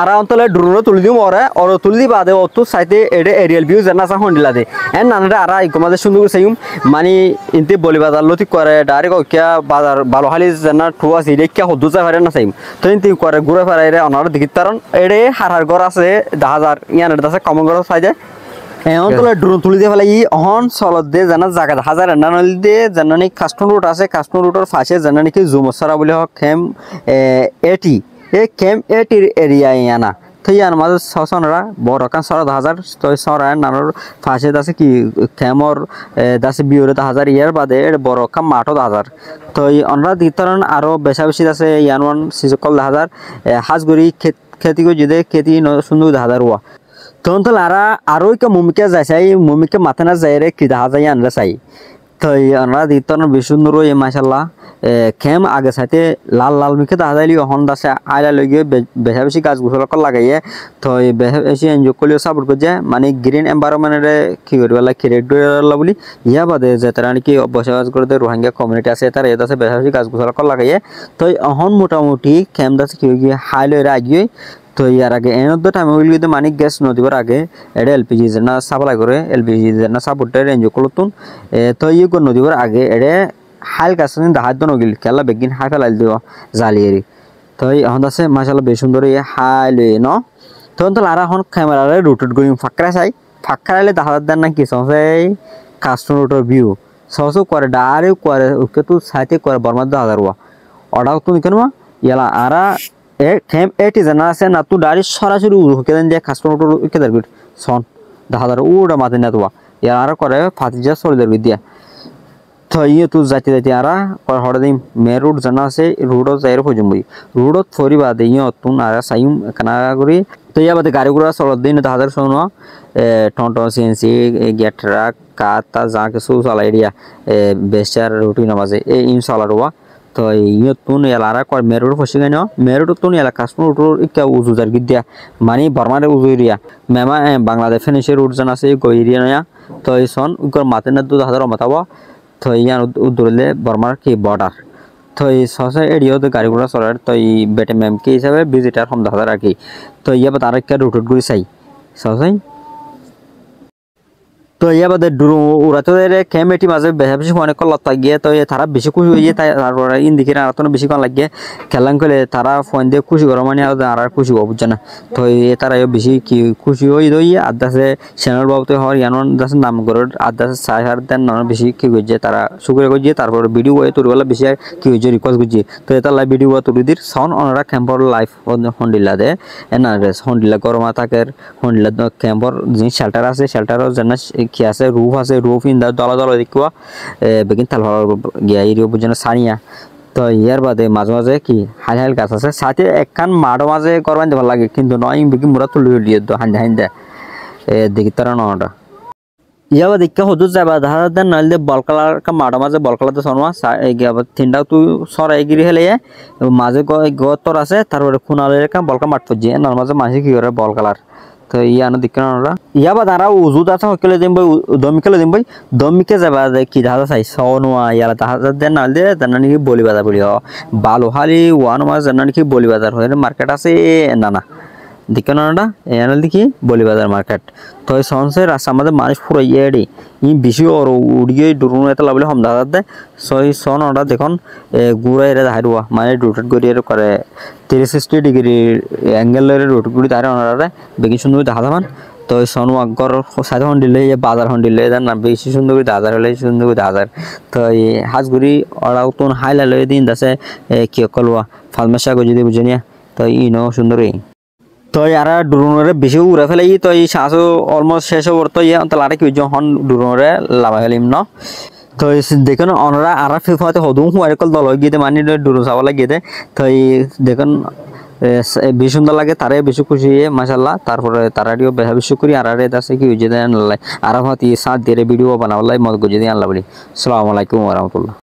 আরা অন্তলে drone তুলি দিম ওর তুলি দি বাদে অত সাইতে এডে এরিয়াল ভিউ জানা সা হন্ডিলা দে এন নানাটা আরা ইকমাদে সুন্দর সাইম মানে ইনতে বলি বাজার লতি করে ডাইরেক্ট কিয়া বাজার ভালো হালি জানা ঠুয়া সি রে কিয়া হদু চাই না সাইম তো ইনতে করে ঘুরে ফেরাই রে অনার দিকে কারণ এডে হার ঘর আছে 10000 ইয়ানের দাসে কমন ঘর সাই যায় এখন তোলা ড্রোন তুলি দিয়ে ফেলাই অহন চলত দে জানা জায়গা হাজার নল দিয়ে জানানি কাস্টম রুট আছে কাস্টম রুটর ফাঁসে জানানি কি জুমসারা বলে হোক খেম এটি এই খেম এটির এরিয়া ইয়ানা থইয়ান মাঝে সসনরা বড় কান 10000 তো সরা নানোর ফাঁসে দাসে কি খেমর দাসে বিউরে 1000 ইয়ার বাদে বড় কাম 8000 তো অনরা দিতরন আরো বেশা বেশি দাসে ইয়ানওয়ান সিসকল 1000 হাজগুড়ি খেতি কো যদি খেতি সুন্দর 1000 ওয়া তখন তো লারা আরো কে মুমিকে যাইছাই মুমিকে মাথা না যাই রে কি দেখা যায় আনরা চাই তো আমরা দিতন বিশুন্দর এই মাশাআল্লাহ খেম আগে সাথে লাল লাল মিকে দেখা যাইলি হন দাসে আইলা লইগে বেশা বেশি গাছ গুছলক লাগাইয়ে তো বেশা বেশি এনজয় কলিও সাপোর্ট করছে মানে গ্রিন এনভায়রনমেন্টে কি করিবা লাগে ক্রিয়েট করিলা বলি ইয়া বাদে যে তারা নাকি বসবাস করতে রোহিঙ্গা কমিউনিটি আছে তারা এদাসে বেশা বেশি গাছ গুছলক লাগাইয়ে তো হন মোটামুটি খেম দাসে কি হাই লইরা আগিয়ে তো ইয়ার আগে এনদ টাইম হইলে মানিক গ্যাস নদীবার আগে এডে এলপিজি যেনা সাপ্লাই করে এলপিজি যেনা সাপোর্টে রেঞ্জ করতুন তো ইয়ে নদীবার আগে এডে হাল গাছনি দাহাত নগিল খেলা বেগিন হাই ফেলাই দিব জালিয়েরি তো এখন আছে মাশাআল্লাহ বেশ সুন্দর এই হাই লই ন তখন তো লারা এখন ক্যামেরারে রোটেট করি ফাঁকরা চাই ফাঁকরাইলে দাহাত দেন না কি সসাই কাস্টম রোটের ভিউ সসও করে ডারে করে ওকে তো সাইতে করে বর্মাদ 1000 ওয়া অর্ডার তো কেন ইয়ালা আরা খেম এটি জানা আছে না তুই ডাইরেক্ট সরাসরি উড়কে দেন যে কাস্টমার উড়কে দেন সন 10000 উড়া মাতে না তোয়া ইয়ার আর করে ফাতিজা সরে দেব দিয়া তো ইয়ে তুই যাইতে যাইতে আরা কর হড় দিন মে রোড জানা আছে রোড যাইর হজমই রোডত ফরি বাদে ইয়ে তুন আর সাইম কানা করি তো ইয়া বাদে গাড়ি গুড়া সর দিন 10000 সোনো টনটো সিএনসি গেট ট্রাক কাতা যা কিছু চালাই দিয়া বেচার রুটিন মাঝে এই ইনশাআল্লাহ রওয়া তো ইয়ে তুন এলারা কর মেরুর ফসি গাইনো মেরুর তুন এলা কাশ্মীর উঠোর ইকা উজুজার গিদ্যা মানে বর্মারে উজুরিয়া মেমা বাংলাদেশ ফিনিশে রুট জানা আছে গইরিয়া নয়া তো এই সন উকর মাতে না 2000 মাতাবা তো ইয়ান উদুরলে বর্মার কি বর্ডার তো এই সসে এরিয়াও তো গাড়িগুলো চলার তো এই বেটে মেম কি হিসাবে ভিজিটার কম 10000 রাখি তো ইয়া বাদ আরেকটা রুট গুলি চাই সসে তো ইয়া বাদে ড্রোন উড়াতে ক্যামেটি মাঝে বেশি অনেক লতা গিয়ে তো তারা বেশি খুশি হয়ে যায় তারপরে ইন্দিকে আর তো বেশি কম লাগে খেলাম করলে তারা ফোন দিয়ে খুশি করো মানে আর খুশি হবো বুঝছে না তো তারা বেশি কি খুশি হয়ে দই আদাসে চ্যানেল বাবুতে হওয়ার ইয়ানোর দাসের নাম করে আদাসে 6000 দেন না বেশি কি করছে তারা শুক্রিয়া করছে তারপরে ভিডিও তোরবেলা বেশি কি হয়েছে রিকোয়েস্ট করছে তো এটা লাইভ ভিডিও তুলে দির সাউন্ড ওনারা ক্যাম্পর লাইফ হন্ডিলা দে এনা হন্ডিলা গরমা থাকে হন্ডিলা ক্যাম্পর যে শেল্টার আছে শেল্টারও যেন কি আছে রুফ আছে রুফ ইন দলা দলা দেখুয়া বেগিন তাল গিয়া এরিয়া বুঝে না সানিয়া তো ইয়ার বাদে মাঝে মাঝে কি হাল হাল গাছ আছে সাথে একখান মাঠও মাঝে করবান ভালো লাগে কিন্তু নয় বেগি মুরা তুলি দিয়ে হান্দা হান্দা দেখি তারা নটা ইয়া বাদে কে হদুর যাবা দেখা দেন নইলে বল কালার কা মাঠও মাঝে বল কালার তো সনমা গিয়া তিনটাও তুই সরাই গিরি হেলে মাঝে গতর আছে তারপরে খুনালে কা বল কা মাঠ পড়ছে নর মাঝে মাঝে কি করে বল কালার তো ইয়ানো দিকরা ইয়া বা তারা উজুদ আছে হকলে দিম বই দমিকলে দিম বই দমিকে যাবা কি দাদা চাই সনোয়া ইয়ালা তাহাজার দেন না দে জানানি কি বলি বাজার বলি ভালো হালি ওয়ান মাস জানানি কি বলি বাজার হয় মার্কেট আছে না না দিকনাটা এনাল দেখি বলি বাজার মার্কেট তো এই সনসে রাস্তা আমাদের মানুষ পুরো ইয়েডি ই বেশি ওর উড়িয়ে ড্রোন এত লাভলে হম দাদা দে সই সন ওটা দেখুন গুড়া এরা হাইরুয়া মানে রোটেট করি করে 360 ডিগ্রি অ্যাঙ্গেলের রোটেট করি তারা ওনারা বেশি সুন্দর দেখা যাবেন তো সনু আগর সাইড হন্ডিলে বাজার হন্ডিলে না বেশি সুন্দর করে হাজার হলে সুন্দর করে হাজার তো এই হাজগুড়ি ওরাও তো হাইলা লয়ে দিন দাসে কি কলওয়া ফালমেশা গো যদি বুঝে নিয়া তো ইনো সুন্দরই তো আর ড্রোনরে বেশি উড়ে ফেলে তো এই শ্বাসও অলমোস্ট শেষ হবার তো ইয়ে তাহলে কি যখন ড্রোনরে লাভা ফেলিম ন তো দেখুন ওনারা আর ফিফাতে হদুম হুয়ার কল দল গিয়ে মানে ড্রোন চাওয়া গিয়ে তো এই দেখুন বেশি সুন্দর লাগে তারাই বেশি খুশি মাশাআল্লাহ তারপরে তারাটিও বেশি করি আর আছে কি হয়ে যায় আর হাতি সাত দিয়ে ভিডিও বানাবার মত গজে দিয়ে আল্লাহ বলি আসসালামু আলাইকুম ওয়া রাহমাতুল্লাহ।